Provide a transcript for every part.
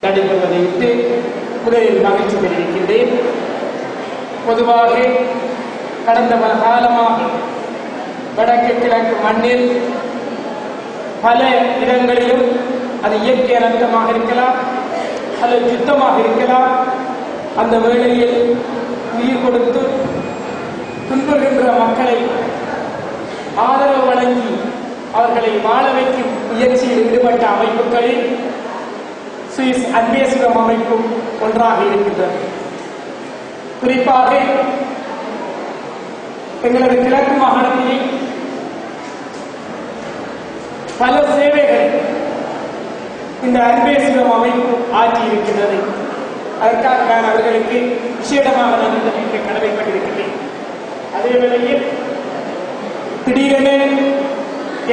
நடைபெறுவதை விட்டு முதலில் மகிழ்ச்சி தெரிவிக்கின்றேன். பொதுவாக கடந்த பல காலமாக வடக்கு கிழக்கு மண்ணில் பல இடங்களிலும் அது இயற்கை அனர்த்தமாக இருக்கலாம் அல்லது யுத்தமாக இருக்கலாம். அந்த வேளையில் உயிர் கொடுத்து துன்புறுகின்ற மக்களை ஆதரவு வழங்கி அவர்களை வாழ வைக்கும் முயற்சியில் ஈடுபட்ட அமைப்புகளில் சுவிஸ் அன்பேசிவம் அமைப்பும் ஒன்றாக இருக்கின்றது. குறிப்பாக எங்களது கிழக்கு மாகாணத்திலே பல சேவைகள் இந்த அன்பேசிவம் அமைப்பு ஆற்றி இருக்கின்றது. அதற்காக நான் அவர்களுக்கு விசேடமாக நான் இந்த கடமைப்பட்டிருக்கிறேன். அதே வேளையில் திடீரென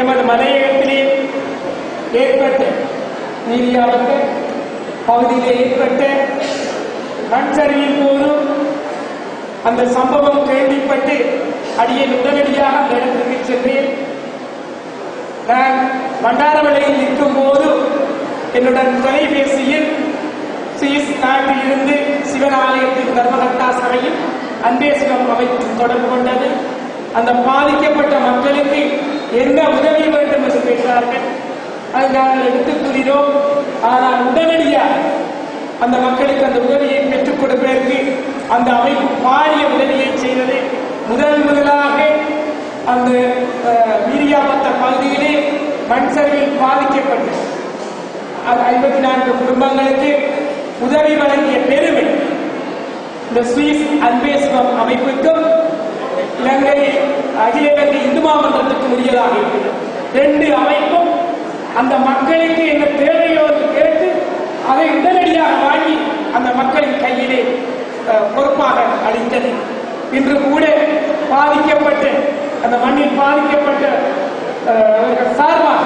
எமது மலையகத்திலே ஏற்பட்ட நீரியாபத்து பகுதியிலே ஏற்பட்ட மண் சரிவின் போது அந்த சம்பவம் கேள்விப்பட்டு அடியை உடனடியாக அந்த இடத்திற்கு சென்றேன். நான் பண்டாரவளையில் நிற்கும் போது என்னுடன் தொலைபேசியில் சுவிஸ் நாட்டில் இருந்து சிவன் ஆலயத்தின் தர்மகர்த்தா சபையில் அன்பேசிவம் அமைப்பு தொடர்பு கொண்டது. அந்த பாதிக்கப்பட்ட மக்களுக்கு என்ன உதவி வேண்டும் என்று கேட்டார்கள். அதை நாங்கள் எடுத்துக் கூறினோம். ஆனால் உடனடியாக அந்த மக்களுக்கு அந்த உதவியை பெற்றுக் கொடுப்பதற்கு அந்த அமைப்பு பாரிய உதவியை செய்தது. முதலாக அந்த வீரியாபத்த பகுதியிலே மண் சரிவில் பாதிக்கப்பட்டு 54 குடும்பங்களுக்கு உதவி வழங்கிய பெருமை இந்த சுவிஸ் அன்பேசிவம் அமைப்புக்கும் இலங்கை அகில இலங்கை இந்து மாமன்றத்துக்கும் உரியதாக இருக்கிறது. 2 அமைப்பும் அந்த மக்களுக்கு என்ன தேவையோ என்று கேட்டு அதை உடனடியாக வாங்கி அந்த மக்களின் கையிலே பொறுப்பாக அளித்தது. இன்று கூட பாதிக்கப்பட்ட அந்த மண்ணில் பாதிக்கப்பட்ட சார்பாக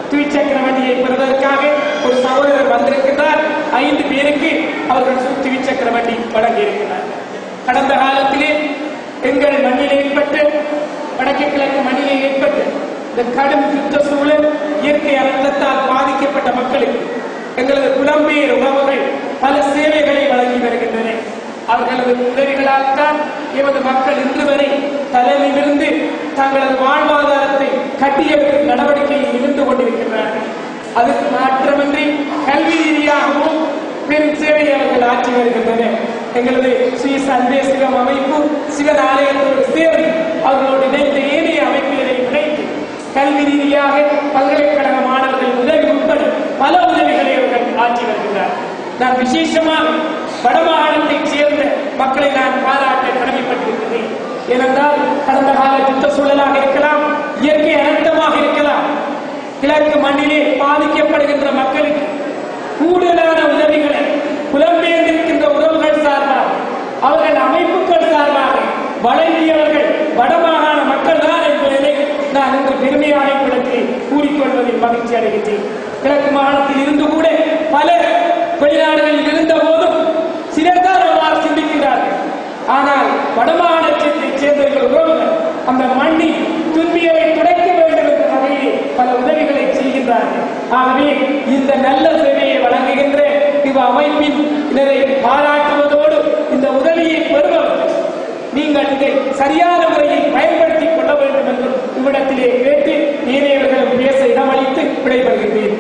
துவிச்சக்கர வண்டியை பெறுவதற்காக ஒரு சகோதரர் வந்திருக்கிறார். 5 பேருக்கு அவர்கள் துவிச்சக்கர வண்டி வழங்கியிருக்கிறார். கடந்த காலத்திலே எங்கள் மண்ணில் ஏற்பட்டு வடக்கு கிழக்கு மண்ணிலே ஏற்பட்டு இந்த கடும் யுத்த சூழல் இயற்கை அனர்த்தத்தால் பாதிக்கப்பட்ட மக்களுக்கு எங்களது புலம்பெயர் உறவுகள் பல சேவைகளை வழங்கி வருகின்றன. அவர்களது உதவிகளால் தான் எமது மக்கள் இன்று வரை தலைமையிலிருந்து தங்களது வாழ்வாதாரத்தை கட்டியெழுப்பும் நடவடிக்கையில் இருந்து கொண்டிருக்கின்றனர். அதுக்கு மாற்றமின்றி கல்வி ரீதியாகவும் பெரும் சேவையை அவர்கள் ஆற்றி வருகின்றனர். எங்களது சுவிஸ் அன்பேசிவம் அமைப்பு சிவன் ஆலயத்தோடு சேர்ந்து அவர்களோடு இணைந்த ஏனைய அமைப்புகளை இணைத்து கல்வி ரீதியாக பல்கலைக்கழக மாணவர்கள் உதவி உட்பட பல உதவிகளை அவர்கள் ஆற்றி வருகின்றனர். நான் விசேஷமாக வடமாகாணத்தைச் சேர்ந்த மக்களை நான் பாராட்ட கடமைப்பட்டிருக்கிறேன். ஏனென்றால் கடந்த கால யுத்த சூழலாக இருக்கலாம், இயற்கை அனர்த்தமாக இருக்கலாம், கிழக்கு மண்ணிலே பாதிக்கப்படுகின்ற மக்களுக்கு கூடுதலான உதவிகளை புலம்பெயர்ந்திருக்கின்ற உறவுகள் சார்பாக அவர்கள் அமைப்புகள் சார்பாக வழங்கியவர்கள் வடமாகாண மக்கள் தான் என்பதை நான் இன்று பெருமையான இடத்தில் கூறிக்கொள்வதில் மகிழ்ச்சி அடைகின்றேன். கிழக்கு மாகாணத்தில் இருந்து கூட பலர் வெளிநாடுகளில் இருந்த போதும் சிலர் தான் அவ்வாறு சிந்திக்கிறார்கள். ஆனால் வடமாகாணத்தைச் சேர்ந்த உறவுகள் அந்த மண்ணில் துன்பியலை துடைக்க வேண்டும் என்ற வகையில் பல உதவிகளை செய்கின்றார்கள். ஆகவே இந்த நல்ல சேவையை வழங்குகின்ற இவ் அமைப்பின் இதனை பாராட்டுவதோடு இந்த உதவியை பெறுபவர்கள் நீங்கள் இதை சரியான முறையில் பயன்படுத்திக் கொள்ள வேண்டும் என்று இவ்விடத்திலே கேட்டு ஏனையவர்களும் பேச இடமளித்து விடைபெறுகின்றேன்.